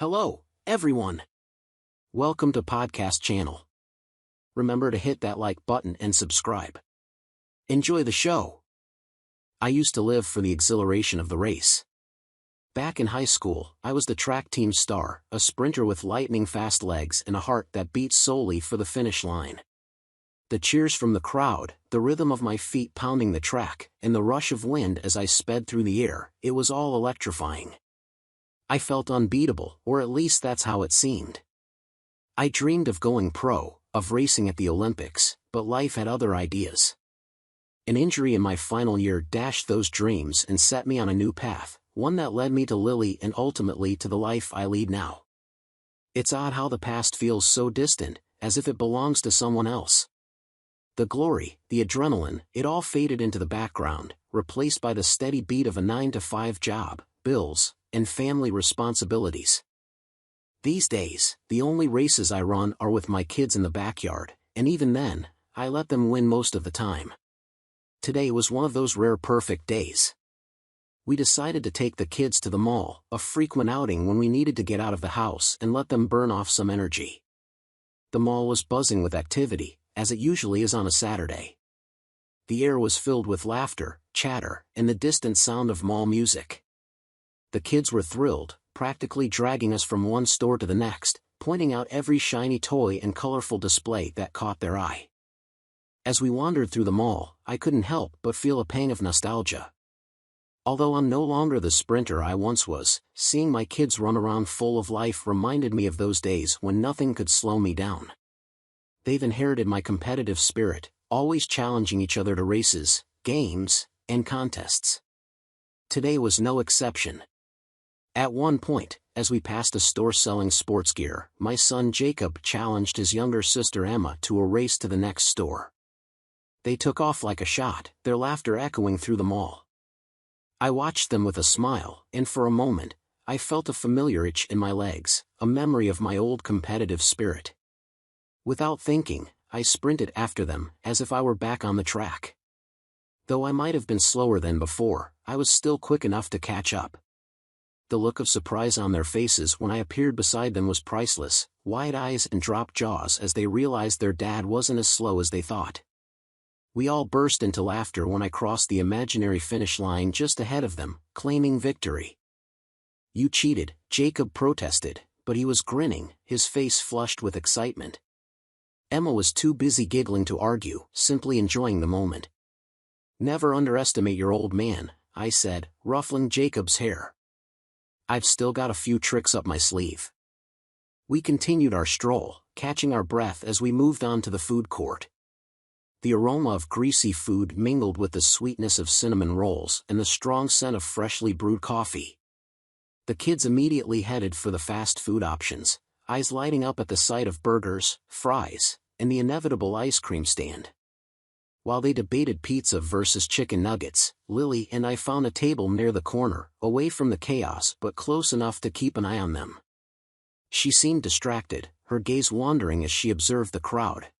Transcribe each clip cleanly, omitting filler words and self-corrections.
Hello, everyone. Welcome to Podcast Channel. Remember to hit that like button and subscribe. Enjoy the show. I used to live for the exhilaration of the race. Back in high school, I was the track team star, a sprinter with lightning-fast legs and a heart that beat solely for the finish line. The cheers from the crowd, the rhythm of my feet pounding the track, and the rush of wind as I sped through the air, it was all electrifying. I felt unbeatable, or at least that's how it seemed. I dreamed of going pro, of racing at the Olympics, but life had other ideas. An injury in my final year dashed those dreams and set me on a new path, one that led me to Lily and ultimately to the life I lead now. It's odd how the past feels so distant, as if it belongs to someone else. The glory, the adrenaline, it all faded into the background, replaced by the steady beat of a 9-to-5 job, bills, and family responsibilities. These days, the only races I run are with my kids in the backyard, and even then, I let them win most of the time. Today was one of those rare perfect days. We decided to take the kids to the mall, a frequent outing when we needed to get out of the house and let them burn off some energy. The mall was buzzing with activity, as it usually is on a Saturday. The air was filled with laughter, chatter, and the distant sound of mall music. The kids were thrilled, practically dragging us from one store to the next, pointing out every shiny toy and colorful display that caught their eye. As we wandered through the mall, I couldn't help but feel a pang of nostalgia. Although I'm no longer the sprinter I once was, seeing my kids run around full of life reminded me of those days when nothing could slow me down. They've inherited my competitive spirit, always challenging each other to races, games, and contests. Today was no exception. At one point, as we passed a store selling sports gear, my son Jacob challenged his younger sister Emma to a race to the next store. They took off like a shot, their laughter echoing through the mall. I watched them with a smile, and for a moment, I felt a familiar itch in my legs, a memory of my old competitive spirit. Without thinking, I sprinted after them, as if I were back on the track. Though I might have been slower than before, I was still quick enough to catch up. The look of surprise on their faces when I appeared beside them was priceless, wide eyes and dropped jaws as they realized their dad wasn't as slow as they thought. We all burst into laughter when I crossed the imaginary finish line just ahead of them, claiming victory. "You cheated," Jacob protested, but he was grinning, his face flushed with excitement. Emma was too busy giggling to argue, simply enjoying the moment. "Never underestimate your old man," I said, ruffling Jacob's hair. "I've still got a few tricks up my sleeve." We continued our stroll, catching our breath as we moved on to the food court. The aroma of greasy food mingled with the sweetness of cinnamon rolls and the strong scent of freshly brewed coffee. The kids immediately headed for the fast food options, eyes lighting up at the sight of burgers, fries, and the inevitable ice cream stand. While they debated pizza versus chicken nuggets, Lily and I found a table near the corner, away from the chaos but close enough to keep an eye on them. She seemed distracted, her gaze wandering as she observed the crowd.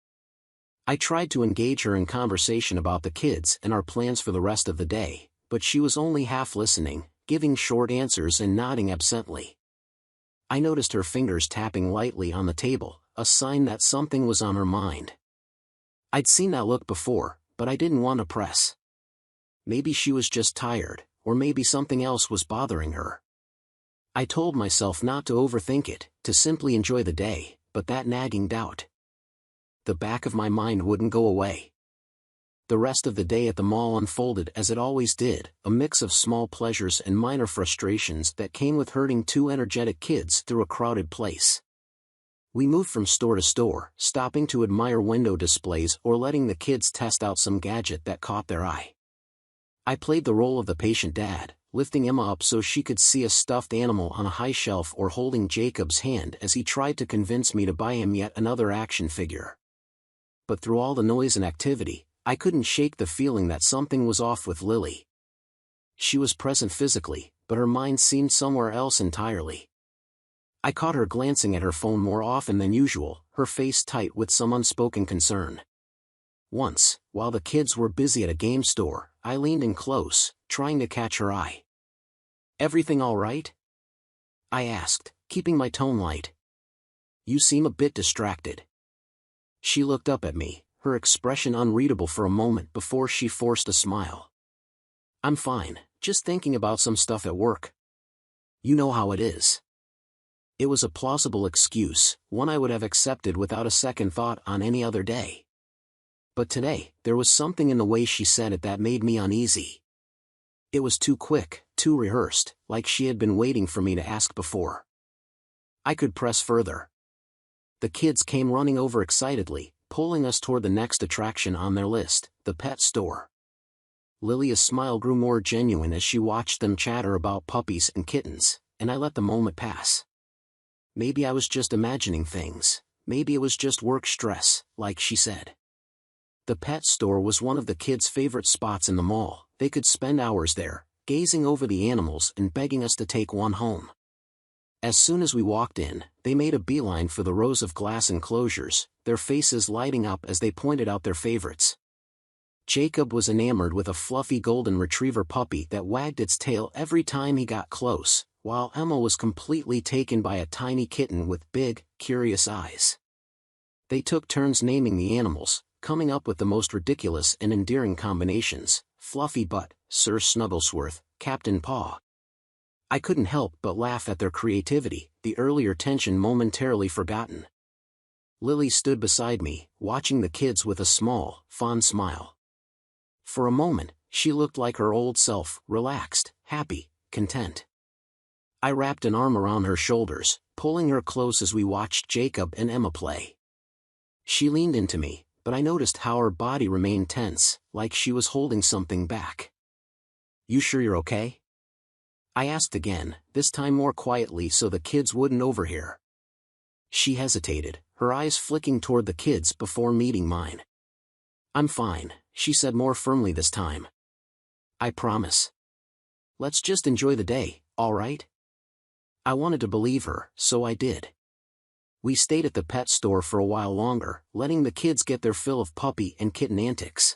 I tried to engage her in conversation about the kids and our plans for the rest of the day, but she was only half listening, giving short answers and nodding absently. I noticed her fingers tapping lightly on the table, a sign that something was on her mind. I'd seen that look before, but I didn't want to press. Maybe she was just tired, or maybe something else was bothering her. I told myself not to overthink it, to simply enjoy the day, but that nagging doubt. The back of my mind wouldn't go away. The rest of the day at the mall unfolded as it always did, a mix of small pleasures and minor frustrations that came with herding two energetic kids through a crowded place. We moved from store to store, stopping to admire window displays or letting the kids test out some gadget that caught their eye. I played the role of the patient dad, lifting Emma up so she could see a stuffed animal on a high shelf or holding Jacob's hand as he tried to convince me to buy him yet another action figure. But through all the noise and activity, I couldn't shake the feeling that something was off with Lily. She was present physically, but her mind seemed somewhere else entirely. I caught her glancing at her phone more often than usual, her face tight with some unspoken concern. Once, while the kids were busy at a game store, I leaned in close, trying to catch her eye. "Everything all right?" I asked, keeping my tone light. "You seem a bit distracted." She looked up at me, her expression unreadable for a moment before she forced a smile. "I'm fine, just thinking about some stuff at work. You know how it is." It was a plausible excuse, one I would have accepted without a second thought on any other day. But today, there was something in the way she said it that made me uneasy. It was too quick, too rehearsed, like she had been waiting for me to ask before. I could press further. The kids came running over excitedly, pulling us toward the next attraction on their list, the pet store. Lilia's smile grew more genuine as she watched them chatter about puppies and kittens, and I let the moment pass. Maybe I was just imagining things, maybe it was just work stress, like she said. The pet store was one of the kids' favorite spots in the mall. They could spend hours there, gazing over the animals and begging us to take one home. As soon as we walked in, they made a beeline for the rows of glass enclosures, their faces lighting up as they pointed out their favorites. Jacob was enamored with a fluffy golden retriever puppy that wagged its tail every time he got close, while Emma was completely taken by a tiny kitten with big, curious eyes. They took turns naming the animals, coming up with the most ridiculous and endearing combinations: Fluffy Butt, Sir Snugglesworth, Captain Paw. I couldn't help but laugh at their creativity, the earlier tension momentarily forgotten. Lily stood beside me, watching the kids with a small, fond smile. For a moment, she looked like her old self, relaxed, happy, content. I wrapped an arm around her shoulders, pulling her close as we watched Jacob and Emma play. She leaned into me, but I noticed how her body remained tense, like she was holding something back. "You sure you're okay?" I asked again, this time more quietly so the kids wouldn't overhear. She hesitated, her eyes flicking toward the kids before meeting mine. "I'm fine," she said more firmly this time. "I promise. Let's just enjoy the day, all right?" I wanted to believe her, so I did. We stayed at the pet store for a while longer, letting the kids get their fill of puppy and kitten antics.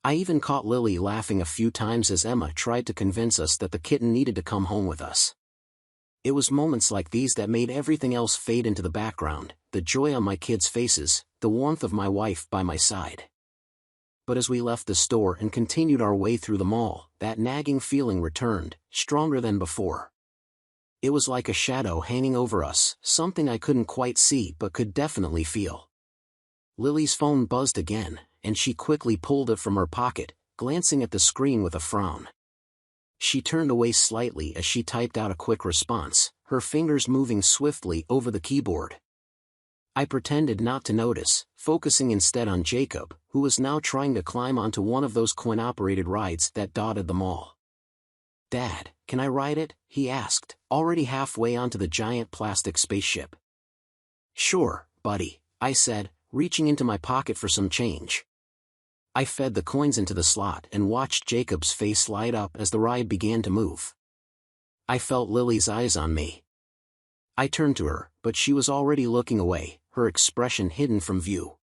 I even caught Lily laughing a few times as Emma tried to convince us that the kitten needed to come home with us. It was moments like these that made everything else fade into the background, the joy on my kids' faces, the warmth of my wife by my side. But as we left the store and continued our way through the mall, that nagging feeling returned, stronger than before. It was like a shadow hanging over us, something I couldn't quite see but could definitely feel. Lily's phone buzzed again, and she quickly pulled it from her pocket, glancing at the screen with a frown. She turned away slightly as she typed out a quick response, her fingers moving swiftly over the keyboard. I pretended not to notice, focusing instead on Jacob, who was now trying to climb onto one of those coin-operated rides that dotted the mall. "Dad, can I ride it?" he asked, already halfway onto the giant plastic spaceship. "Sure, buddy," I said, reaching into my pocket for some change. I fed the coins into the slot and watched Jacob's face light up as the ride began to move. I felt Lily's eyes on me. I turned to her, but she was already looking away, her expression hidden from view.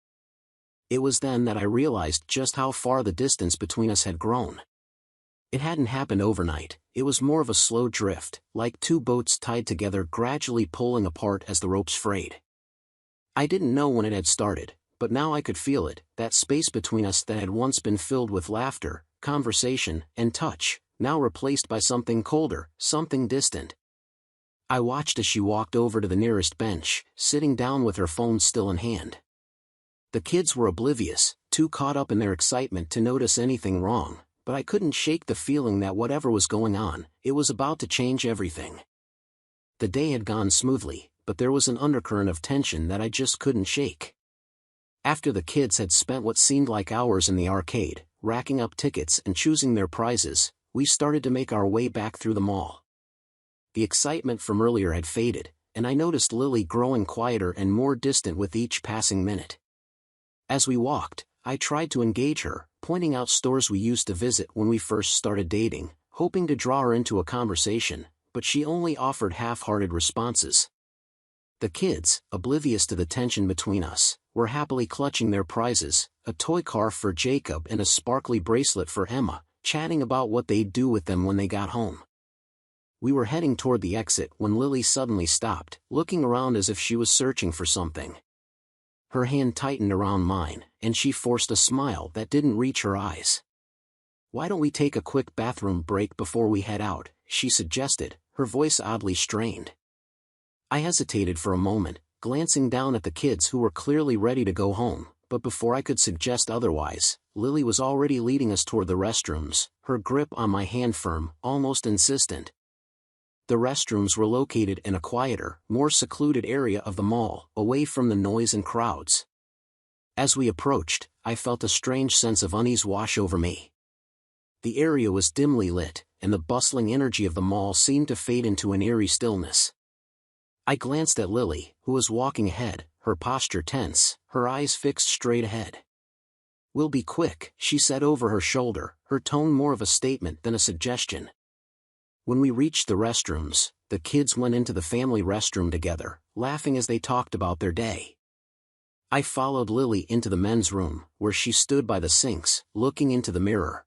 It was then that I realized just how far the distance between us had grown. It hadn't happened overnight, it was more of a slow drift, like two boats tied together gradually pulling apart as the ropes frayed. I didn't know when it had started, but now I could feel it, that space between us that had once been filled with laughter, conversation, and touch, now replaced by something colder, something distant. I watched as she walked over to the nearest bench, sitting down with her phone still in hand. The kids were oblivious, too caught up in their excitement to notice anything wrong, but I couldn't shake the feeling that whatever was going on, it was about to change everything. The day had gone smoothly, but there was an undercurrent of tension that I just couldn't shake. After the kids had spent what seemed like hours in the arcade, racking up tickets and choosing their prizes, we started to make our way back through the mall. The excitement from earlier had faded, and I noticed Lily growing quieter and more distant with each passing minute. As we walked, I tried to engage her, pointing out stores we used to visit when we first started dating, hoping to draw her into a conversation, but she only offered half-hearted responses. The kids, oblivious to the tension between us, were happily clutching their prizes, a toy car for Jacob and a sparkly bracelet for Emma, chatting about what they'd do with them when they got home. We were heading toward the exit when Lily suddenly stopped, looking around as if she was searching for something. Her hand tightened around mine, and she forced a smile that didn't reach her eyes. "Why don't we take a quick bathroom break before we head out?" she suggested, her voice oddly strained. I hesitated for a moment, glancing down at the kids who were clearly ready to go home, but before I could suggest otherwise, Lily was already leading us toward the restrooms, her grip on my hand firm, almost insistent. The restrooms were located in a quieter, more secluded area of the mall, away from the noise and crowds. As we approached, I felt a strange sense of unease wash over me. The area was dimly lit, and the bustling energy of the mall seemed to fade into an eerie stillness. I glanced at Lily, who was walking ahead, her posture tense, her eyes fixed straight ahead. "We'll be quick," she said over her shoulder, her tone more of a statement than a suggestion. When we reached the restrooms, the kids went into the family restroom together, laughing as they talked about their day. I followed Lily into the men's room, where she stood by the sinks, looking into the mirror.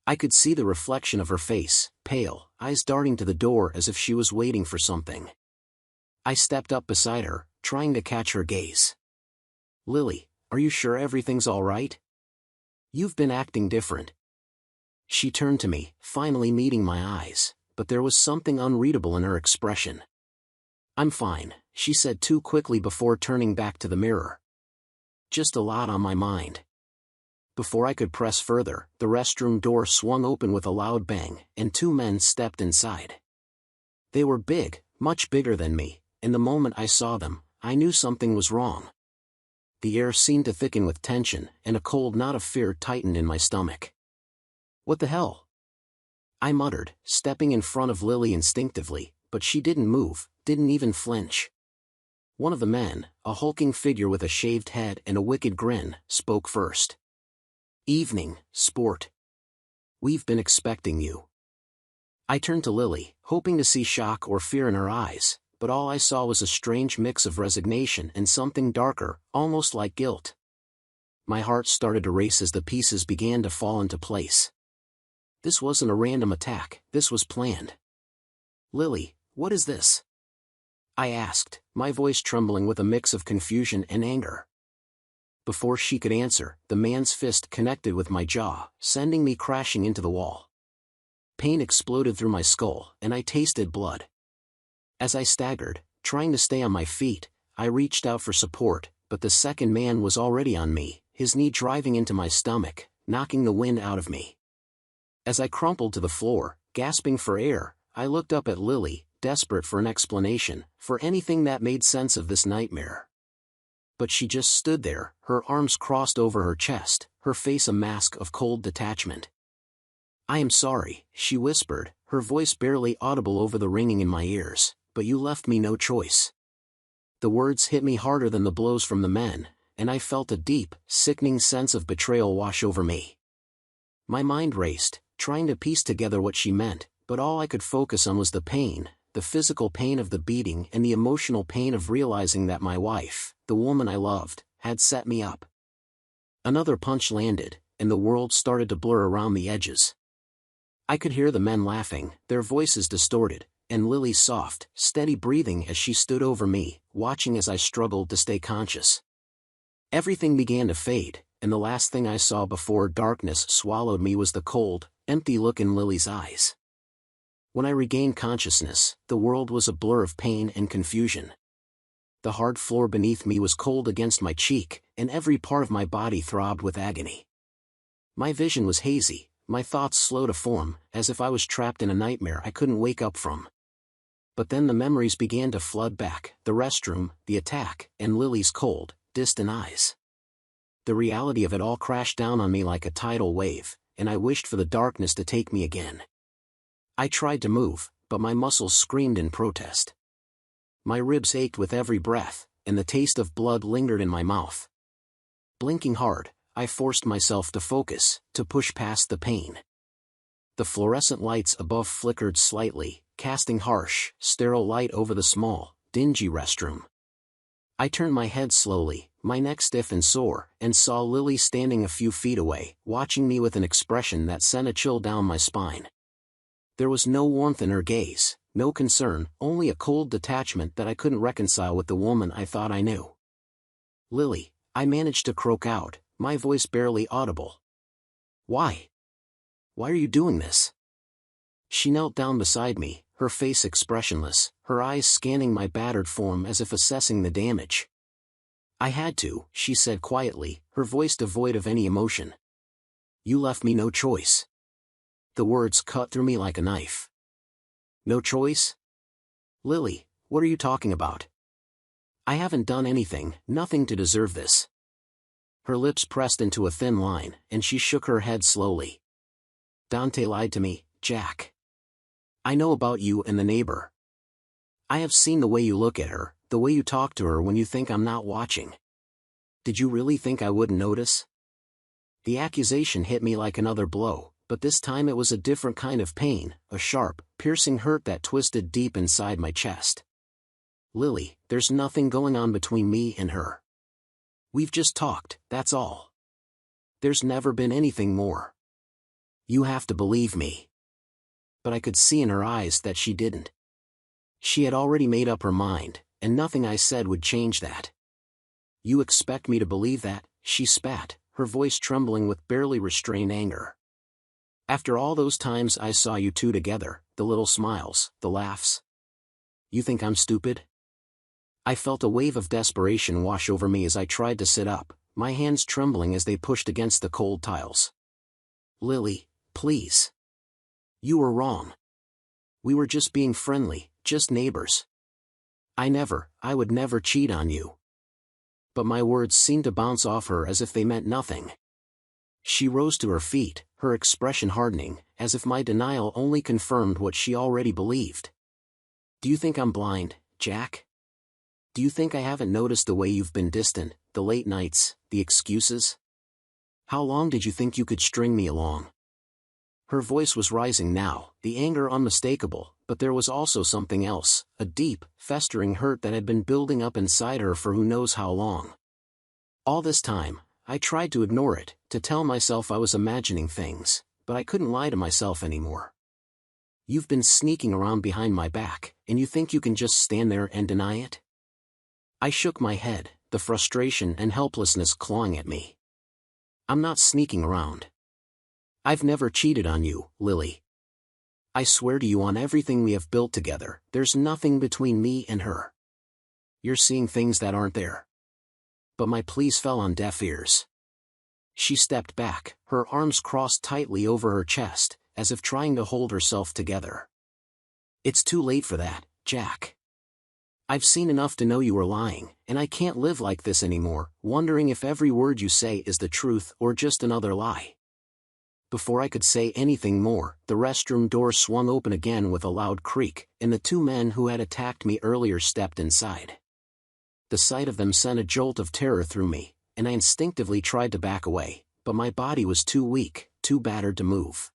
I could see the reflection of her face, pale, eyes darting to the door as if she was waiting for something. I stepped up beside her, trying to catch her gaze. "Lily, are you sure everything's all right? You've been acting different." She turned to me, finally meeting my eyes, but there was something unreadable in her expression. "I'm fine," she said too quickly before turning back to the mirror. "Just a lot on my mind." Before I could press further, the restroom door swung open with a loud bang, and two men stepped inside. They were big, much bigger than me, and the moment I saw them, I knew something was wrong. The air seemed to thicken with tension, and a cold knot of fear tightened in my stomach. "What the hell?" I muttered, stepping in front of Lily instinctively, but she didn't move, didn't even flinch. One of the men, a hulking figure with a shaved head and a wicked grin, spoke first. "Evening, sport. We've been expecting you." I turned to Lily, hoping to see shock or fear in her eyes, but all I saw was a strange mix of resignation and something darker, almost like guilt. My heart started to race as the pieces began to fall into place. This wasn't a random attack, this was planned. "Lily, what is this?" I asked, my voice trembling with a mix of confusion and anger. Before she could answer, the man's fist connected with my jaw, sending me crashing into the wall. Pain exploded through my skull, and I tasted blood. As I staggered, trying to stay on my feet, I reached out for support, but the second man was already on me, his knee driving into my stomach, knocking the wind out of me. As I crumpled to the floor, gasping for air, I looked up at Lily, desperate for an explanation, for anything that made sense of this nightmare. But she just stood there, her arms crossed over her chest, her face a mask of cold detachment. "I am sorry," she whispered, her voice barely audible over the ringing in my ears, "but you left me no choice." The words hit me harder than the blows from the men, and I felt a deep, sickening sense of betrayal wash over me. My mind raced, trying to piece together what she meant, but all I could focus on was the pain, the physical pain of the beating and the emotional pain of realizing that my wife, the woman I loved, had set me up. Another punch landed, and the world started to blur around the edges. I could hear the men laughing, their voices distorted, and Lily's soft, steady breathing as she stood over me, watching as I struggled to stay conscious. Everything began to fade, and the last thing I saw before darkness swallowed me was the cold, empty look in Lily's eyes. When I regained consciousness, the world was a blur of pain and confusion. The hard floor beneath me was cold against my cheek, and every part of my body throbbed with agony. My vision was hazy, my thoughts slow to form, as if I was trapped in a nightmare I couldn't wake up from. But then the memories began to flood back, the restroom, the attack, and Lily's cold, distant eyes. The reality of it all crashed down on me like a tidal wave, and I wished for the darkness to take me again. I tried to move, but my muscles screamed in protest. My ribs ached with every breath, and the taste of blood lingered in my mouth. Blinking hard, I forced myself to focus, to push past the pain. The fluorescent lights above flickered slightly, casting harsh, sterile light over the small, dingy restroom. I turned my head slowly, my neck stiff and sore, and saw Lily standing a few feet away, watching me with an expression that sent a chill down my spine. There was no warmth in her gaze, no concern, only a cold detachment that I couldn't reconcile with the woman I thought I knew. "Lily," I managed to croak out, my voice barely audible. "Why? Why are you doing this?" She knelt down beside me, her face expressionless, her eyes scanning my battered form as if assessing the damage. "I had to," she said quietly, her voice devoid of any emotion. "You left me no choice." The words cut through me like a knife. "No choice? Lily, what are you talking about? I haven't done anything, nothing to deserve this." Her lips pressed into a thin line, and she shook her head slowly. "Dante lied to me, Jack. I know about you and the neighbor. I have seen the way you look at her, the way you talk to her when you think I'm not watching. Did you really think I wouldn't notice?" The accusation hit me like another blow, but this time it was a different kind of pain, a sharp, piercing hurt that twisted deep inside my chest. "Lily, there's nothing going on between me and her. We've just talked, that's all. There's never been anything more. You have to believe me." But I could see in her eyes that she didn't. She had already made up her mind, and nothing I said would change that. "You expect me to believe that?" she spat, her voice trembling with barely restrained anger. "After all those times I saw you two together, the little smiles, the laughs. You think I'm stupid?" I felt a wave of desperation wash over me as I tried to sit up, my hands trembling as they pushed against the cold tiles. "Lily, please. You were wrong. We were just being friendly, just neighbors. I would never cheat on you." But my words seemed to bounce off her as if they meant nothing. She rose to her feet, her expression hardening, as if my denial only confirmed what she already believed. "Do you think I'm blind, Jack? Do you think I haven't noticed the way you've been distant, the late nights, the excuses? How long did you think you could string me along?" Her voice was rising now, the anger unmistakable, but there was also something else, a deep, festering hurt that had been building up inside her for who knows how long. All this time, I tried to ignore it, to tell myself I was imagining things, but I couldn't lie to myself anymore. "You've been sneaking around behind my back, and you think you can just stand there and deny it?" I shook my head, the frustration and helplessness clawing at me. "I'm not sneaking around. I've never cheated on you, Lily. I swear to you on everything we have built together, there's nothing between me and her. You're seeing things that aren't there." But my pleas fell on deaf ears. She stepped back, her arms crossed tightly over her chest, as if trying to hold herself together. "It's too late for that, Jack. I've seen enough to know you are lying, and I can't live like this anymore, wondering if every word you say is the truth or just another lie." Before I could say anything more, the restroom door swung open again with a loud creak, and the two men who had attacked me earlier stepped inside. The sight of them sent a jolt of terror through me, and I instinctively tried to back away, but my body was too weak, too battered to move.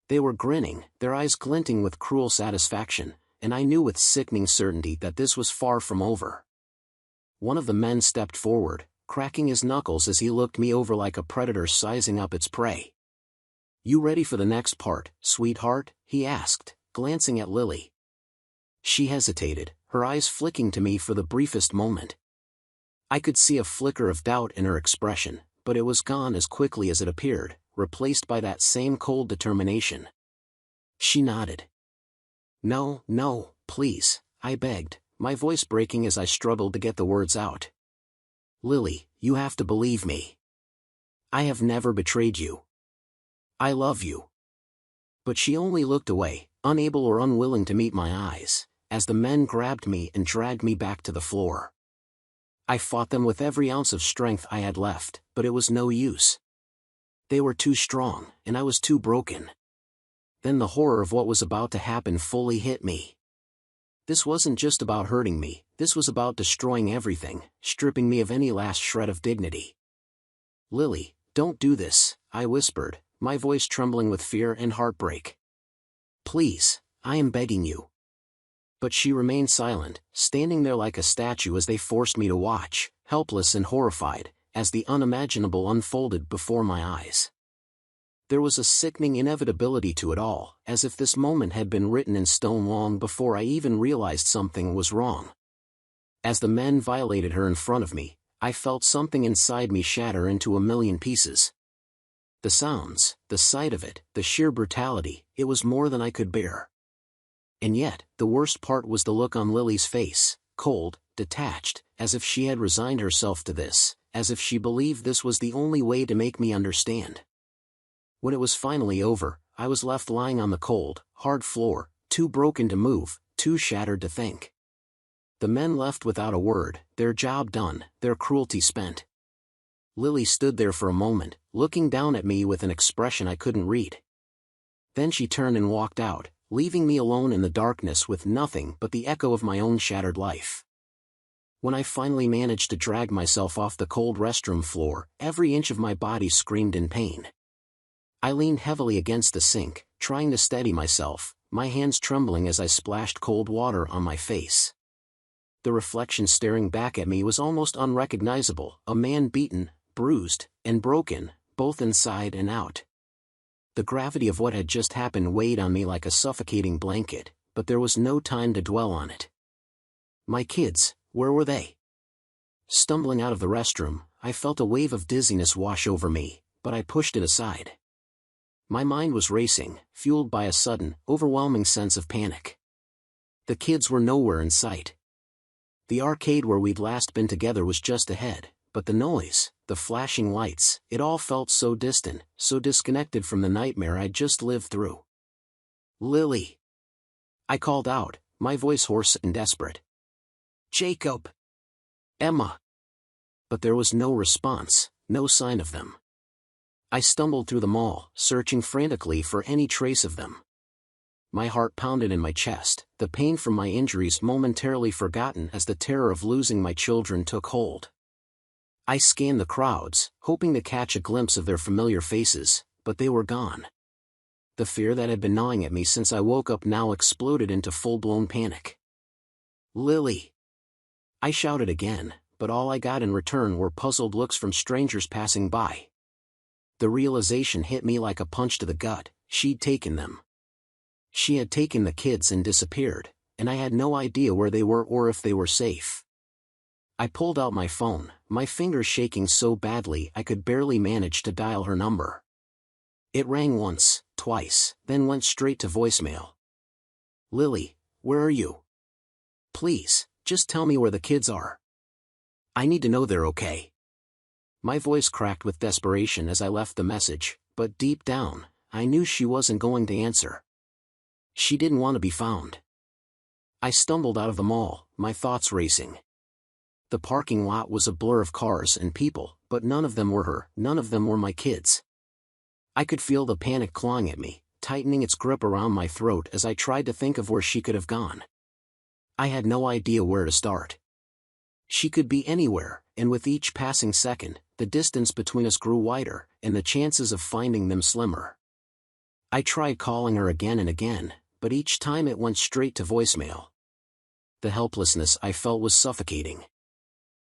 They were grinning, their eyes glinting with cruel satisfaction, and I knew with sickening certainty that this was far from over. One of the men stepped forward, cracking his knuckles as he looked me over like a predator sizing up its prey. "You ready for the next part, sweetheart?" he asked, glancing at Lily. She hesitated, her eyes flicking to me for the briefest moment. I could see a flicker of doubt in her expression, but it was gone as quickly as it appeared, replaced by that same cold determination. She nodded. No, please," I begged, my voice breaking as I struggled to get the words out. "Lily, you have to believe me. I have never betrayed you. I love you." But she only looked away, unable or unwilling to meet my eyes, as the men grabbed me and dragged me back to the floor. I fought them with every ounce of strength I had left, but it was no use. They were too strong, and I was too broken. Then the horror of what was about to happen fully hit me. This wasn't just about hurting me, this was about destroying everything, stripping me of any last shred of dignity. "Lily, don't do this," I whispered, my voice trembling with fear and heartbreak. "Please, I am begging you." But she remained silent, standing there like a statue as they forced me to watch, helpless and horrified, as the unimaginable unfolded before my eyes. There was a sickening inevitability to it all, as if this moment had been written in stone long before I even realized something was wrong. As the men violated her in front of me, I felt something inside me shatter into a million pieces. The sounds, the sight of it, the sheer brutality, it was more than I could bear. And yet, the worst part was the look on Lily's face, cold, detached, as if she had resigned herself to this, as if she believed this was the only way to make me understand. When it was finally over, I was left lying on the cold, hard floor, too broken to move, too shattered to think. The men left without a word, their job done, their cruelty spent. Lily stood there for a moment, looking down at me with an expression I couldn't read. Then she turned and walked out, leaving me alone in the darkness with nothing but the echo of my own shattered life. When I finally managed to drag myself off the cold restroom floor, every inch of my body screamed in pain. I leaned heavily against the sink, trying to steady myself, my hands trembling as I splashed cold water on my face. The reflection staring back at me was almost unrecognizable, a man beaten, bruised, and broken, both inside and out. The gravity of what had just happened weighed on me like a suffocating blanket, but there was no time to dwell on it. My kids, where were they? Stumbling out of the restroom, I felt a wave of dizziness wash over me, but I pushed it aside. My mind was racing, fueled by a sudden, overwhelming sense of panic. The kids were nowhere in sight. The arcade where we'd last been together was just ahead, but the noise, the flashing lights, it all felt so distant, so disconnected from the nightmare I'd just lived through. Lily! I called out, my voice hoarse and desperate. Jacob! Emma! But there was no response, no sign of them. I stumbled through the mall, searching frantically for any trace of them. My heart pounded in my chest, the pain from my injuries momentarily forgotten as the terror of losing my children took hold. I scanned the crowds, hoping to catch a glimpse of their familiar faces, but they were gone. The fear that had been gnawing at me since I woke up now exploded into full-blown panic. Lily! I shouted again, but all I got in return were puzzled looks from strangers passing by. The realization hit me like a punch to the gut, she'd taken them. She had taken the kids and disappeared, and I had no idea where they were or if they were safe. I pulled out my phone, my fingers shaking so badly I could barely manage to dial her number. It rang once, twice, then went straight to voicemail. Lily, where are you? Please, just tell me where the kids are. I need to know they're okay. My voice cracked with desperation as I left the message, but deep down, I knew she wasn't going to answer. She didn't want to be found. I stumbled out of the mall, my thoughts racing. The parking lot was a blur of cars and people, but none of them were her, none of them were my kids. I could feel the panic clawing at me, tightening its grip around my throat as I tried to think of where she could have gone. I had no idea where to start. She could be anywhere, and with each passing second, the distance between us grew wider, and the chances of finding them slimmer. I tried calling her again and again, but each time it went straight to voicemail. The helplessness I felt was suffocating.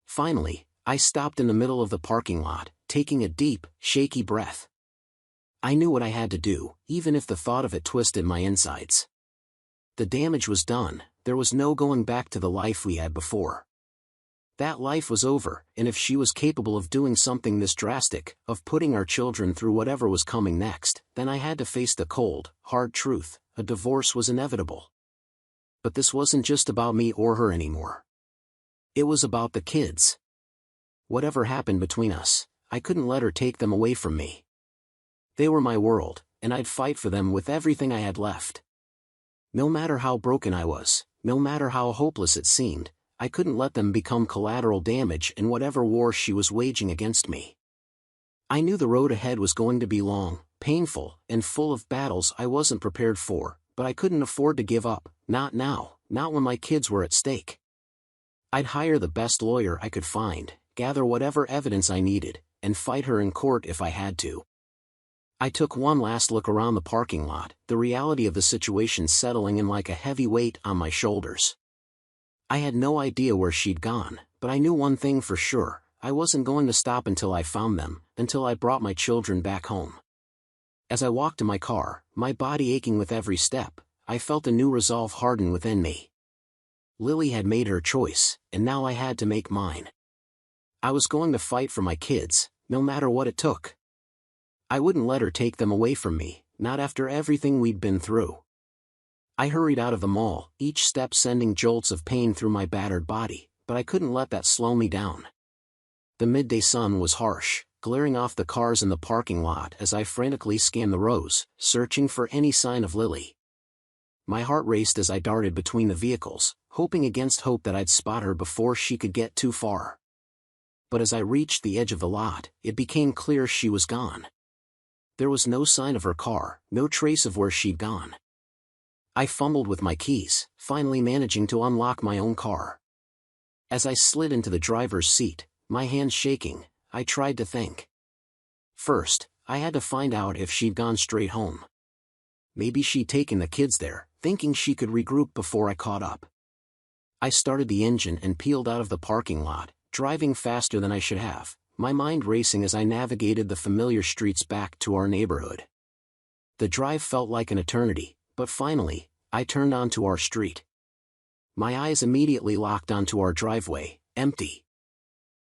Finally, I stopped in the middle of the parking lot, taking a deep, shaky breath. I knew what I had to do, even if the thought of it twisted my insides. The damage was done, there was no going back to the life we had before. That life was over, and if she was capable of doing something this drastic, of putting our children through whatever was coming next, then I had to face the cold, hard truth, a divorce was inevitable. But this wasn't just about me or her anymore. It was about the kids. Whatever happened between us, I couldn't let her take them away from me. They were my world, and I'd fight for them with everything I had left. No matter how broken I was, no matter how hopeless it seemed, I couldn't let them become collateral damage in whatever war she was waging against me. I knew the road ahead was going to be long, painful, and full of battles I wasn't prepared for, but I couldn't afford to give up, not now, not when my kids were at stake. I'd hire the best lawyer I could find, gather whatever evidence I needed, and fight her in court if I had to. I took one last look around the parking lot, the reality of the situation settling in like a heavy weight on my shoulders. I had no idea where she'd gone, but I knew one thing for sure, I wasn't going to stop until I found them, until I brought my children back home. As I walked to my car, my body aching with every step, I felt a new resolve harden within me. Lily had made her choice, and now I had to make mine. I was going to fight for my kids, no matter what it took. I wouldn't let her take them away from me, not after everything we'd been through. I hurried out of the mall, each step sending jolts of pain through my battered body, but I couldn't let that slow me down. The midday sun was harsh, glaring off the cars in the parking lot as I frantically scanned the rows, searching for any sign of Lily. My heart raced as I darted between the vehicles, hoping against hope that I'd spot her before she could get too far. But as I reached the edge of the lot, it became clear she was gone. There was no sign of her car, no trace of where she'd gone. I fumbled with my keys, finally managing to unlock my own car. As I slid into the driver's seat, my hands shaking, I tried to think. First, I had to find out if she'd gone straight home. Maybe she'd taken the kids there, thinking she could regroup before I caught up. I started the engine and peeled out of the parking lot, driving faster than I should have, my mind racing as I navigated the familiar streets back to our neighborhood. The drive felt like an eternity, but finally, I turned onto our street. My eyes immediately locked onto our driveway, empty.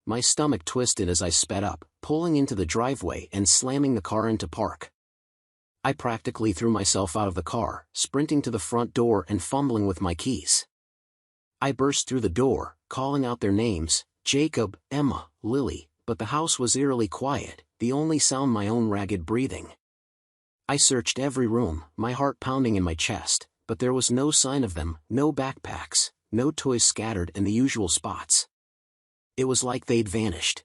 My stomach twisted as I sped up, pulling into the driveway and slamming the car into park. I practically threw myself out of the car, sprinting to the front door and fumbling with my keys. I burst through the door, calling out their names, Jacob, Emma, Lily, but the house was eerily quiet, the only sound my own ragged breathing. I searched every room, my heart pounding in my chest, but there was no sign of them, no backpacks, no toys scattered in the usual spots. It was like they'd vanished.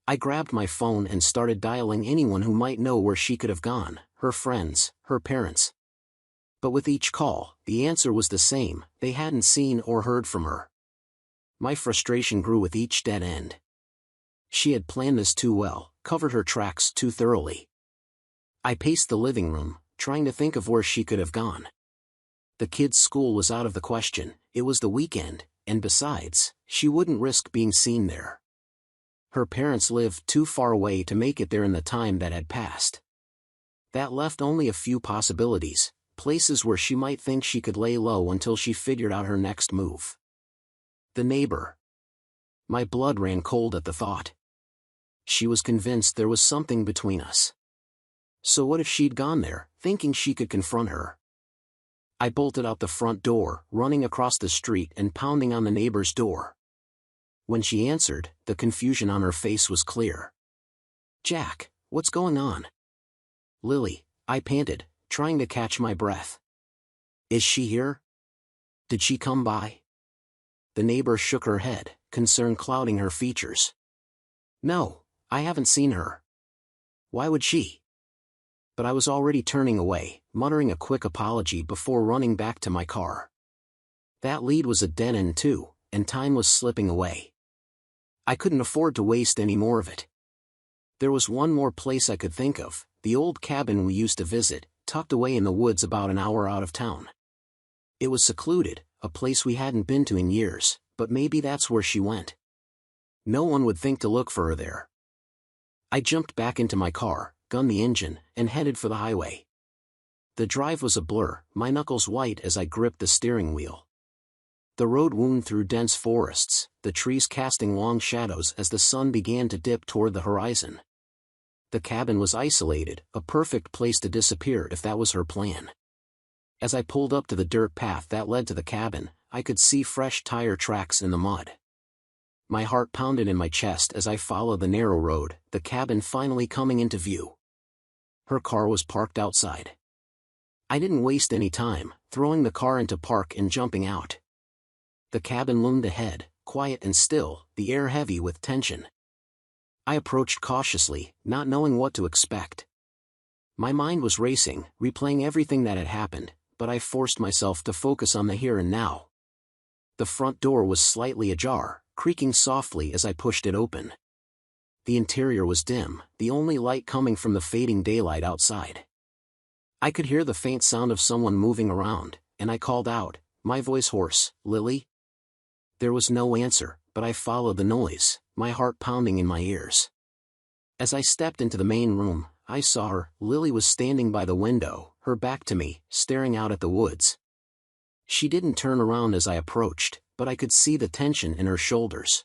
I grabbed my phone and started dialing anyone who might know where she could have gone, her friends, her parents. But with each call, the answer was the same, they hadn't seen or heard from her. My frustration grew with each dead end. She had planned this too well, covered her tracks too thoroughly. I paced the living room, trying to think of where she could have gone. The kids' school was out of the question, it was the weekend, and besides, she wouldn't risk being seen there. Her parents lived too far away to make it there in the time that had passed. That left only a few possibilities, places where she might think she could lay low until she figured out her next move. The neighbor. My blood ran cold at the thought. She was convinced there was something between us. So what if she'd gone there, thinking she could confront her? I bolted out the front door, running across the street and pounding on the neighbor's door. When she answered, the confusion on her face was clear. "Jack, what's going on?" "Lily," I panted, trying to catch my breath. "Is she here? Did she come by?" The neighbor shook her head, concern clouding her features. "No, I haven't seen her." "Why would she?" But I was already turning away, muttering a quick apology before running back to my car. That lead was a dead end too, and time was slipping away. I couldn't afford to waste any more of it. There was one more place I could think of, the old cabin we used to visit, tucked away in the woods about an hour out of town. It was secluded, a place we hadn't been to in years, but maybe that's where she went. No one would think to look for her there. I jumped back into my car, gunned the engine, and headed for the highway. The drive was a blur, my knuckles white as I gripped the steering wheel. The road wound through dense forests, the trees casting long shadows as the sun began to dip toward the horizon. The cabin was isolated, a perfect place to disappear if that was her plan. As I pulled up to the dirt path that led to the cabin, I could see fresh tire tracks in the mud. My heart pounded in my chest as I followed the narrow road, the cabin finally coming into view. Her car was parked outside. I didn't waste any time, throwing the car into park and jumping out. The cabin loomed ahead, quiet and still, the air heavy with tension. I approached cautiously, not knowing what to expect. My mind was racing, replaying everything that had happened, but I forced myself to focus on the here and now. The front door was slightly ajar, creaking softly as I pushed it open. The interior was dim, the only light coming from the fading daylight outside. I could hear the faint sound of someone moving around, and I called out, my voice hoarse, "Lily?" There was no answer, but I followed the noise, my heart pounding in my ears. As I stepped into the main room, I saw her. Lily was standing by the window, her back to me, staring out at the woods. She didn't turn around as I approached, but I could see the tension in her shoulders.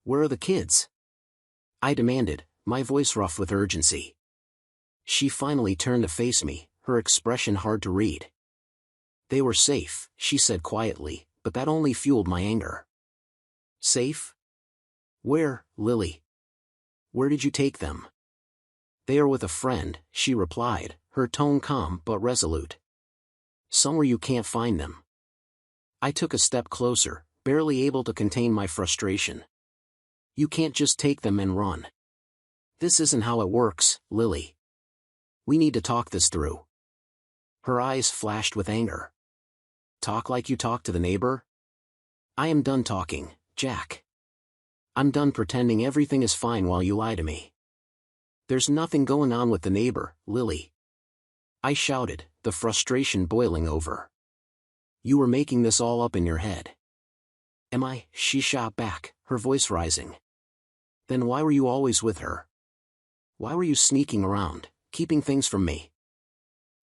"Where are the kids?" I demanded, my voice rough with urgency. She finally turned to face me, her expression hard to read. "They were safe," she said quietly, but that only fueled my anger. "Safe? Where, Lily? Where did you take them?" "They are with a friend," she replied, her tone calm but resolute. "Somewhere you can't find them." I took a step closer, barely able to contain my frustration. "You can't just take them and run. This isn't how it works, Lily. We need to talk this through." Her eyes flashed with anger. "Talk like you talk to the neighbor?" "I am done talking, Jack. I'm done pretending everything is fine while you lie to me. There's nothing going on with the neighbor, Lily." I shouted, the frustration boiling over. "You were making this all up in your head." "Am I?" she shot back, her voice rising. "Then why were you always with her? Why were you sneaking around, keeping things from me?"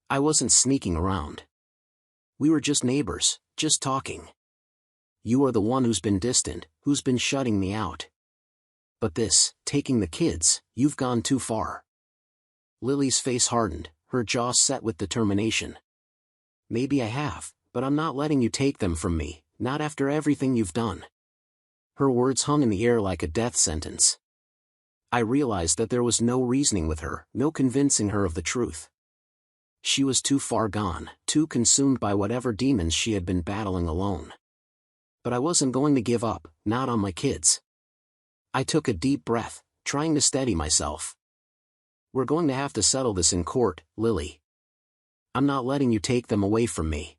"I wasn't sneaking around. We were just neighbors, just talking. You are the one who's been distant, who's been shutting me out. But this, taking the kids, you've gone too far." Lily's face hardened, her jaw set with determination. "Maybe I have, but I'm not letting you take them from me, not after everything you've done." Her words hung in the air like a death sentence. I realized that there was no reasoning with her, no convincing her of the truth. She was too far gone, too consumed by whatever demons she had been battling alone. But I wasn't going to give up, not on my kids. I took a deep breath, trying to steady myself. "We're going to have to settle this in court, Lily. I'm not letting you take them away from me."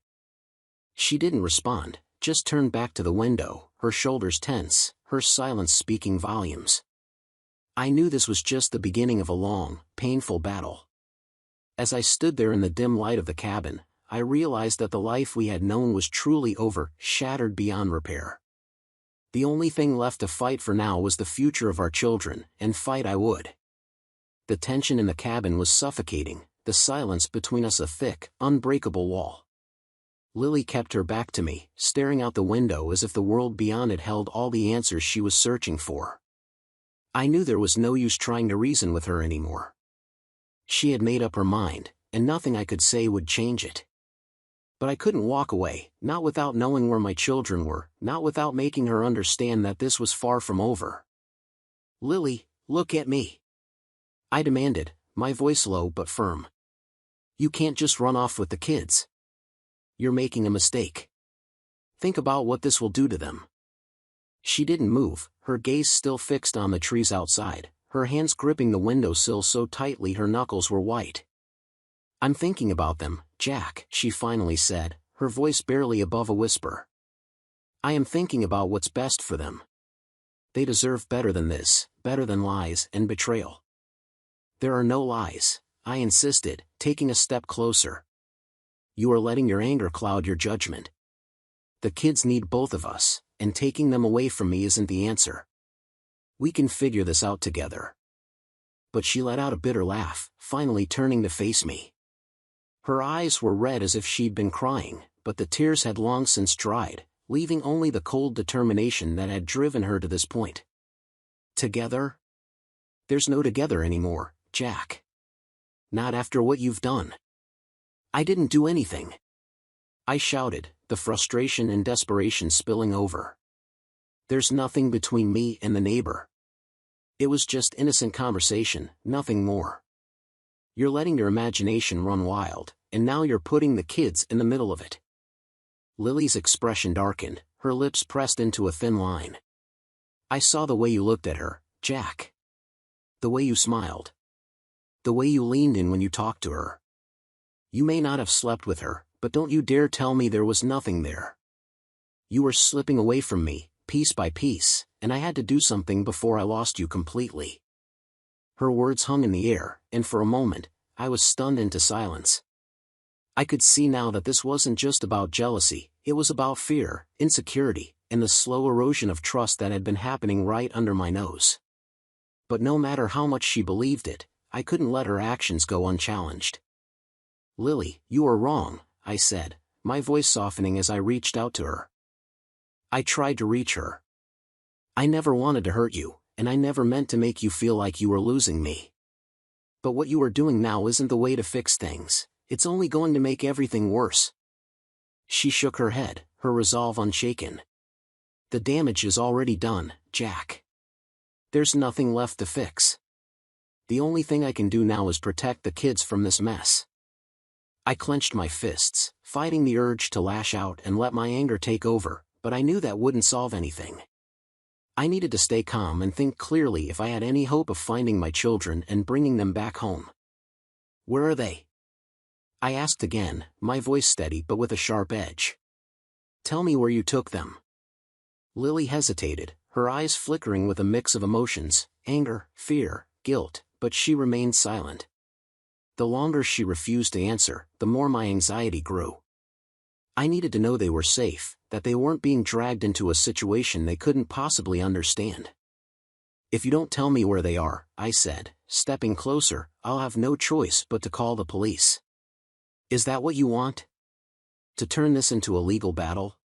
She didn't respond, just turned back to the window, her shoulders tense, her silence speaking volumes. I knew this was just the beginning of a long, painful battle. As I stood there in the dim light of the cabin, I realized that the life we had known was truly over, shattered beyond repair. The only thing left to fight for now was the future of our children, and fight I would. The tension in the cabin was suffocating, the silence between us a thick, unbreakable wall. Lily kept her back to me, staring out the window as if the world beyond it held all the answers she was searching for. I knew there was no use trying to reason with her anymore. She had made up her mind, and nothing I could say would change it. But I couldn't walk away, not without knowing where my children were, not without making her understand that this was far from over. "Lily, look at me," I demanded, my voice low but firm. "You can't just run off with the kids. You're making a mistake. Think about what this will do to them." She didn't move, her gaze still fixed on the trees outside, her hands gripping the windowsill so tightly her knuckles were white. "I'm thinking about them, Jack," she finally said, her voice barely above a whisper. "I am thinking about what's best for them. They deserve better than this, better than lies and betrayal." "There are no lies," I insisted, taking a step closer. "You are letting your anger cloud your judgment. The kids need both of us, and taking them away from me isn't the answer. We can figure this out together." But she let out a bitter laugh, finally turning to face me. Her eyes were red as if she'd been crying, but the tears had long since dried, leaving only the cold determination that had driven her to this point. "Together? There's no together anymore, Jack. Not after what you've done." "I didn't do anything," I shouted, the frustration and desperation spilling over. "There's nothing between me and the neighbor. It was just innocent conversation, nothing more. You're letting your imagination run wild, and now you're putting the kids in the middle of it." Lily's expression darkened, her lips pressed into a thin line. "I saw the way you looked at her, Jack. The way you smiled. The way you leaned in when you talked to her. You may not have slept with her, but don't you dare tell me there was nothing there. You were slipping away from me, piece by piece, and I had to do something before I lost you completely." Her words hung in the air, and for a moment, I was stunned into silence. I could see now that this wasn't just about jealousy, it was about fear, insecurity, and the slow erosion of trust that had been happening right under my nose. But no matter how much she believed it, I couldn't let her actions go unchallenged. "Lily, you are wrong," I said, my voice softening as I reached out to her. I tried to reach her. "I never wanted to hurt you, and I never meant to make you feel like you were losing me. But what you are doing now isn't the way to fix things. It's only going to make everything worse." She shook her head, her resolve unshaken. "The damage is already done, Jack. There's nothing left to fix. The only thing I can do now is protect the kids from this mess." I clenched my fists, fighting the urge to lash out and let my anger take over, but I knew that wouldn't solve anything. I needed to stay calm and think clearly if I had any hope of finding my children and bringing them back home. "Where are they?" I asked again, my voice steady but with a sharp edge. "Tell me where you took them." Lily hesitated, her eyes flickering with a mix of emotions, anger, fear, guilt, but she remained silent. The longer she refused to answer, the more my anxiety grew. I needed to know they were safe, that they weren't being dragged into a situation they couldn't possibly understand. "If you don't tell me where they are," I said, stepping closer, "I'll have no choice but to call the police." "Is that what you want? To turn this into a legal battle?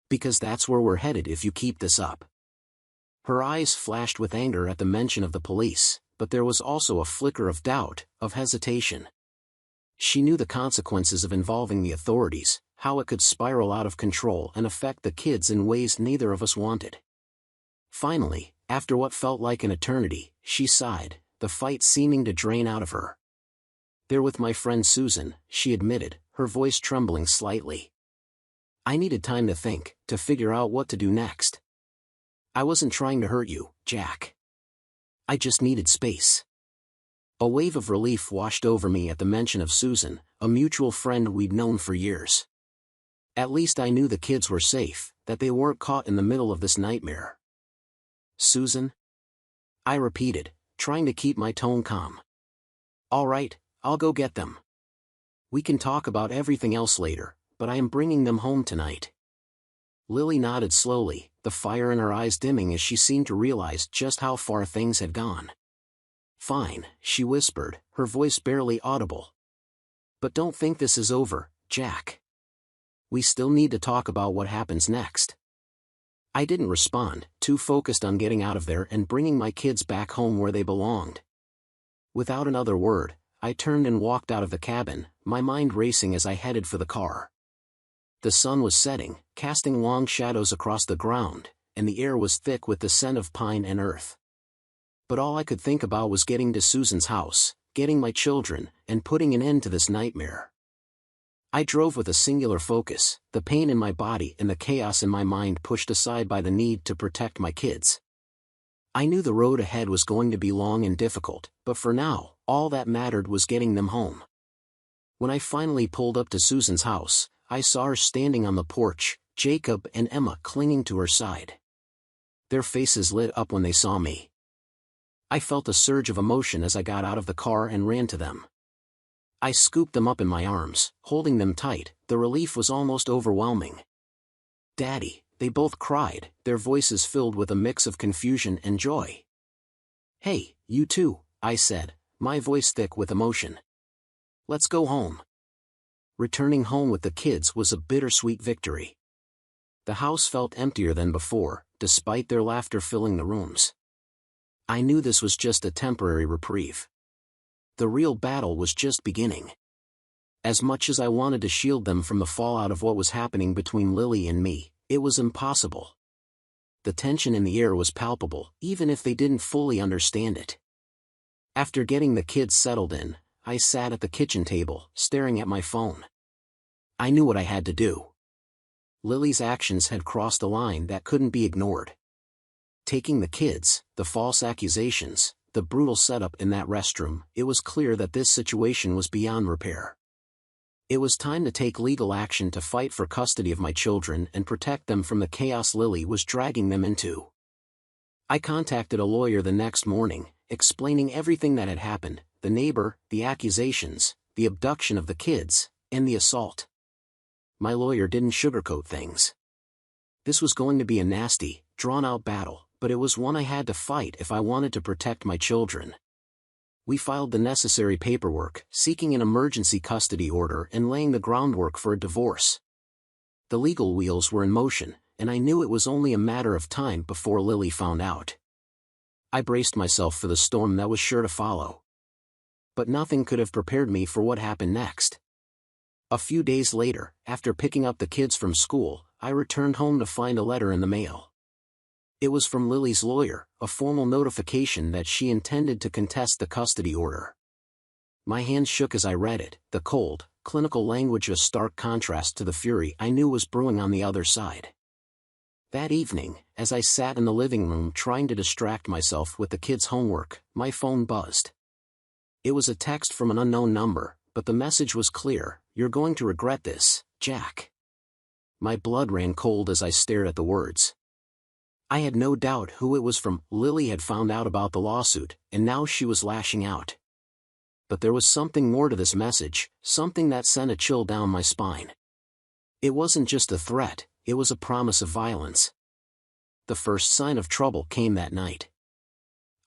Because that's where we're headed if you keep this up." Her eyes flashed with anger at the mention of the police, but there was also a flicker of doubt, of hesitation. She knew the consequences of involving the authorities, how it could spiral out of control and affect the kids in ways neither of us wanted. Finally, after what felt like an eternity, she sighed, the fight seeming to drain out of her. "They're with my friend Susan," she admitted, her voice trembling slightly. I needed time to think, to figure out what to do next. "I wasn't trying to hurt you, Jack. I just needed space." A wave of relief washed over me at the mention of Susan, a mutual friend we'd known for years. At least I knew the kids were safe, that they weren't caught in the middle of this nightmare. "Susan?" I repeated, trying to keep my tone calm. "All right, I'll go get them. We can talk about everything else later, but I am bringing them home tonight." Lily nodded slowly, the fire in her eyes dimming as she seemed to realize just how far things had gone. "Fine," she whispered, her voice barely audible. "But don't think this is over, Jack. We still need to talk about what happens next." I didn't respond, too focused on getting out of there and bringing my kids back home where they belonged. Without another word, I turned and walked out of the cabin, my mind racing as I headed for the car. The sun was setting, casting long shadows across the ground, and the air was thick with the scent of pine and earth. But all I could think about was getting to Susan's house, getting my children, and putting an end to this nightmare. I drove with a singular focus, the pain in my body and the chaos in my mind pushed aside by the need to protect my kids. I knew the road ahead was going to be long and difficult, but for now, all that mattered was getting them home. When I finally pulled up to Susan's house, I saw her standing on the porch, Jacob and Emma clinging to her side. Their faces lit up when they saw me. I felt a surge of emotion as I got out of the car and ran to them. I scooped them up in my arms, holding them tight, the relief was almost overwhelming. "Daddy," they both cried, their voices filled with a mix of confusion and joy. "Hey, you too," I said, my voice thick with emotion. "Let's go home." Returning home with the kids was a bittersweet victory. The house felt emptier than before, despite their laughter filling the rooms. I knew this was just a temporary reprieve. The real battle was just beginning. As much as I wanted to shield them from the fallout of what was happening between Lily and me, it was impossible. The tension in the air was palpable, even if they didn't fully understand it. After getting the kids settled in, I sat at the kitchen table, staring at my phone. I knew what I had to do. Lily's actions had crossed a line that couldn't be ignored. Taking the kids, the false accusations, the brutal setup in that restroom, it was clear that this situation was beyond repair. It was time to take legal action to fight for custody of my children and protect them from the chaos Lily was dragging them into. I contacted a lawyer the next morning, explaining everything that had happened, the neighbor, the accusations, the abduction of the kids, and the assault. My lawyer didn't sugarcoat things. This was going to be a nasty, drawn-out battle, but it was one I had to fight if I wanted to protect my children. We filed the necessary paperwork, seeking an emergency custody order and laying the groundwork for a divorce. The legal wheels were in motion, and I knew it was only a matter of time before Lily found out. I braced myself for the storm that was sure to follow. But nothing could have prepared me for what happened next. A few days later, after picking up the kids from school, I returned home to find a letter in the mail. It was from Lily's lawyer, a formal notification that she intended to contest the custody order. My hands shook as I read it, the cold, clinical language a stark contrast to the fury I knew was brewing on the other side. That evening, as I sat in the living room trying to distract myself with the kids' homework, my phone buzzed. It was a text from an unknown number, but the message was clear: "You're going to regret this, Jack." My blood ran cold as I stared at the words. I had no doubt who it was from. Lily had found out about the lawsuit, and now she was lashing out. But there was something more to this message, something that sent a chill down my spine. It wasn't just a threat, it was a promise of violence. The first sign of trouble came that night.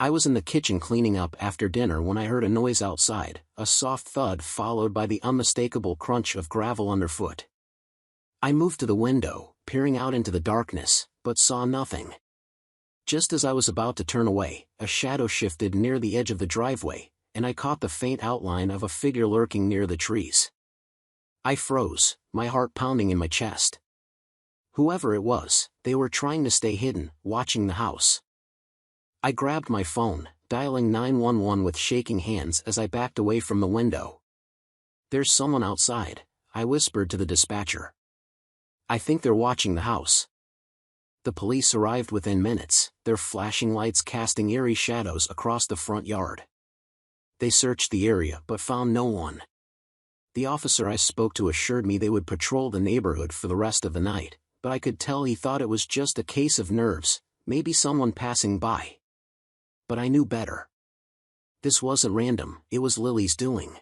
I was in the kitchen cleaning up after dinner when I heard a noise outside, a soft thud followed by the unmistakable crunch of gravel underfoot. I moved to the window, peering out into the darkness, but saw nothing. Just as I was about to turn away, a shadow shifted near the edge of the driveway, and I caught the faint outline of a figure lurking near the trees. I froze, my heart pounding in my chest. Whoever it was, they were trying to stay hidden, watching the house. I grabbed my phone, dialing 911 with shaking hands as I backed away from the window. "There's someone outside," I whispered to the dispatcher. "I think they're watching the house." The police arrived within minutes, their flashing lights casting eerie shadows across the front yard. They searched the area but found no one. The officer I spoke to assured me they would patrol the neighborhood for the rest of the night, but I could tell he thought it was just a case of nerves, maybe someone passing by. But I knew better. This wasn't random, it was Lily's doing.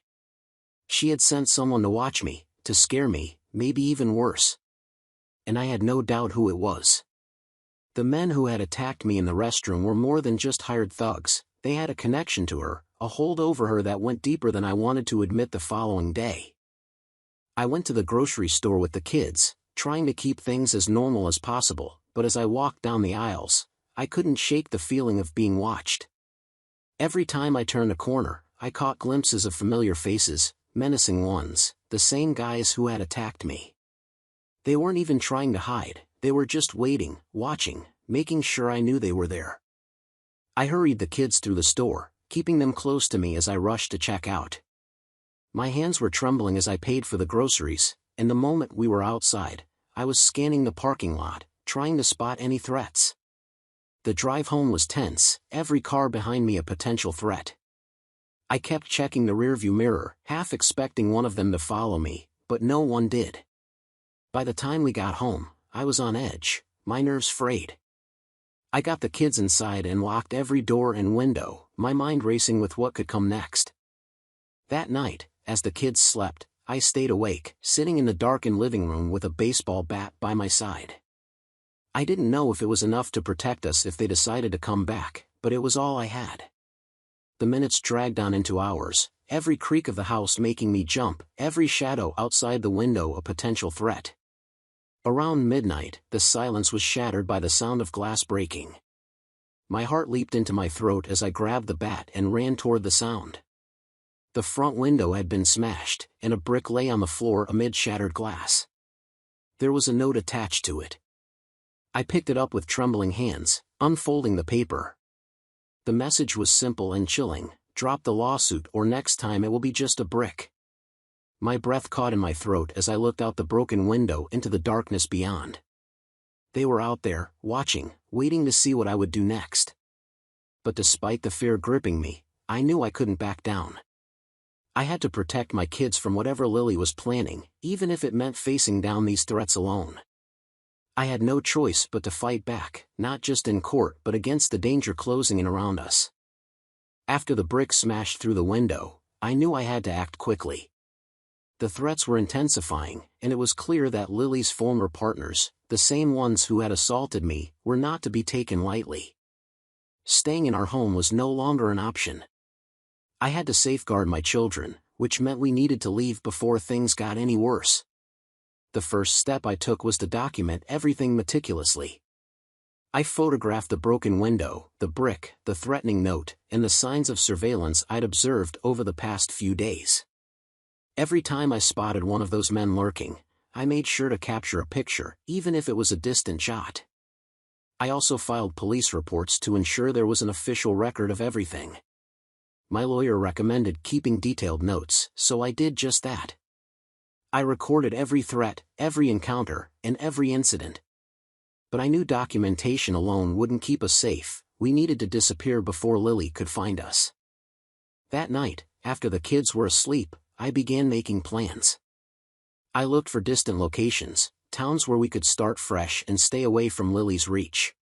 She had sent someone to watch me, to scare me, maybe even worse. And I had no doubt who it was. The men who had attacked me in the restroom were more than just hired thugs, they had a connection to her, a hold over her that went deeper than I wanted to admit the following day. I went to the grocery store with the kids, trying to keep things as normal as possible, but as I walked down the aisles, I couldn't shake the feeling of being watched. Every time I turned a corner, I caught glimpses of familiar faces, menacing ones, the same guys who had attacked me. They weren't even trying to hide, they were just waiting, watching, making sure I knew they were there. I hurried the kids through the store, keeping them close to me as I rushed to check out. My hands were trembling as I paid for the groceries, and the moment we were outside, I was scanning the parking lot, trying to spot any threats. The drive home was tense, every car behind me a potential threat. I kept checking the rearview mirror, half expecting one of them to follow me, but no one did. By the time we got home, I was on edge, my nerves frayed. I got the kids inside and locked every door and window, my mind racing with what could come next. That night, as the kids slept, I stayed awake, sitting in the darkened living room with a baseball bat by my side. I didn't know if it was enough to protect us if they decided to come back, but it was all I had. The minutes dragged on into hours, every creak of the house making me jump, every shadow outside the window a potential threat. Around midnight, the silence was shattered by the sound of glass breaking. My heart leaped into my throat as I grabbed the bat and ran toward the sound. The front window had been smashed, and a brick lay on the floor amid shattered glass. There was a note attached to it. I picked it up with trembling hands, unfolding the paper. The message was simple and chilling: "Drop the lawsuit or next time it will be just a brick." My breath caught in my throat as I looked out the broken window into the darkness beyond. They were out there, watching, waiting to see what I would do next. But despite the fear gripping me, I knew I couldn't back down. I had to protect my kids from whatever Lily was planning, even if it meant facing down these threats alone. I had no choice but to fight back, not just in court but against the danger closing in around us. After the brick smashed through the window, I knew I had to act quickly. The threats were intensifying, and it was clear that Lily's former partners, the same ones who had assaulted me, were not to be taken lightly. Staying in our home was no longer an option. I had to safeguard my children, which meant we needed to leave before things got any worse. The first step I took was to document everything meticulously. I photographed the broken window, the brick, the threatening note, and the signs of surveillance I'd observed over the past few days. Every time I spotted one of those men lurking, I made sure to capture a picture, even if it was a distant shot. I also filed police reports to ensure there was an official record of everything. My lawyer recommended keeping detailed notes, so I did just that. I recorded every threat, every encounter, and every incident. But I knew documentation alone wouldn't keep us safe. We needed to disappear before Lily could find us. That night, after the kids were asleep, I began making plans. I looked for distant locations, towns where we could start fresh and stay away from Lily's reach.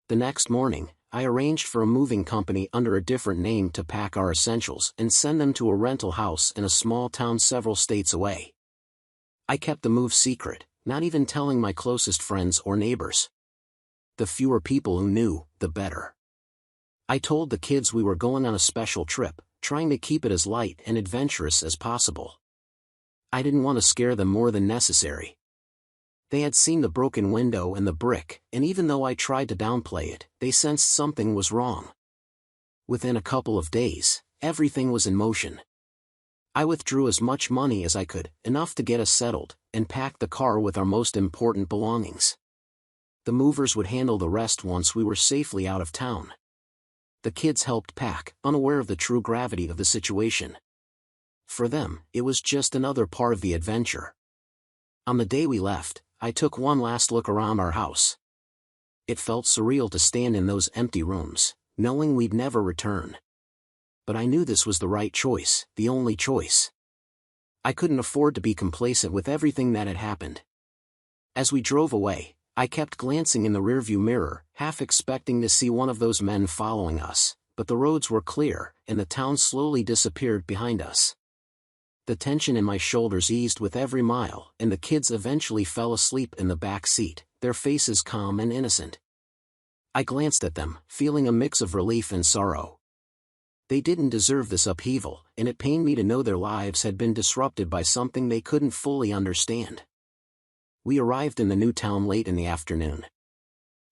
The next morning, I arranged for a moving company under a different name to pack our essentials and send them to a rental house in a small town several states away. I kept the move secret, not even telling my closest friends or neighbors. The fewer people who knew, the better. I told the kids we were going on a special trip, trying to keep it as light and adventurous as possible. I didn't want to scare them more than necessary. They had seen the broken window and the brick, and even though I tried to downplay it, they sensed something was wrong. Within a couple of days, everything was in motion. I withdrew as much money as I could, enough to get us settled, and packed the car with our most important belongings. The movers would handle the rest once we were safely out of town. The kids helped pack, unaware of the true gravity of the situation. For them, it was just another part of the adventure. On the day we left, I took one last look around our house. It felt surreal to stand in those empty rooms, knowing we'd never return. But I knew this was the right choice, the only choice. I couldn't afford to be complacent with everything that had happened. As we drove away, I kept glancing in the rearview mirror, half expecting to see one of those men following us, but the roads were clear, and the town slowly disappeared behind us. The tension in my shoulders eased with every mile, and the kids eventually fell asleep in the back seat, their faces calm and innocent. I glanced at them, feeling a mix of relief and sorrow. They didn't deserve this upheaval, and it pained me to know their lives had been disrupted by something they couldn't fully understand. We arrived in the new town late in the afternoon.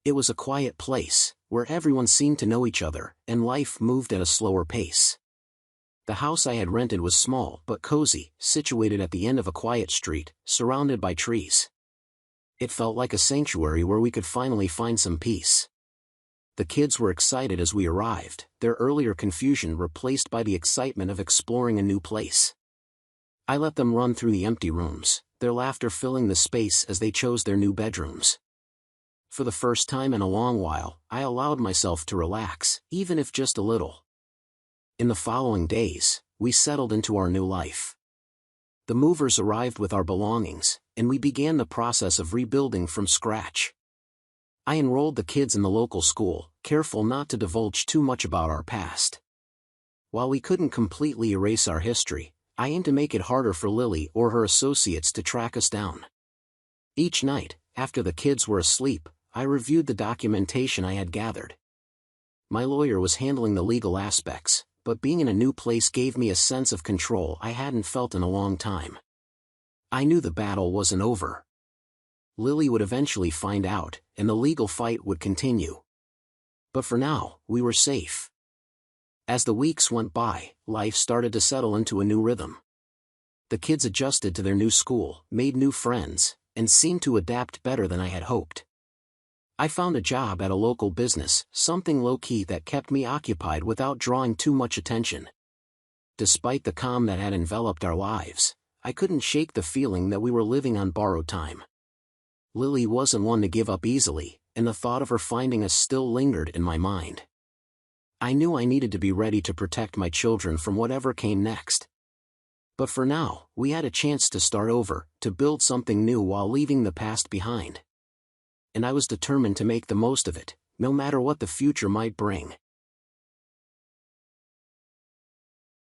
It was a quiet place, where everyone seemed to know each other, and life moved at a slower pace. The house I had rented was small but cozy, situated at the end of a quiet street, surrounded by trees. It felt like a sanctuary where we could finally find some peace. The kids were excited as we arrived, their earlier confusion replaced by the excitement of exploring a new place. I let them run through the empty rooms, their laughter filling the space as they chose their new bedrooms. For the first time in a long while, I allowed myself to relax, even if just a little. In the following days, we settled into our new life. The movers arrived with our belongings, and we began the process of rebuilding from scratch. I enrolled the kids in the local school, careful not to divulge too much about our past. While we couldn't completely erase our history, I aimed to make it harder for Lily or her associates to track us down. Each night, after the kids were asleep, I reviewed the documentation I had gathered. My lawyer was handling the legal aspects, but being in a new place gave me a sense of control I hadn't felt in a long time. I knew the battle wasn't over. Lily would eventually find out, and the legal fight would continue. But for now, we were safe. As the weeks went by, life started to settle into a new rhythm. The kids adjusted to their new school, made new friends, and seemed to adapt better than I had hoped. I found a job at a local business, something low-key that kept me occupied without drawing too much attention. Despite the calm that had enveloped our lives, I couldn't shake the feeling that we were living on borrowed time. Lily wasn't one to give up easily, and the thought of her finding us still lingered in my mind. I knew I needed to be ready to protect my children from whatever came next. But for now, we had a chance to start over, to build something new while leaving the past behind. And I was determined to make the most of it, no matter what the future might bring.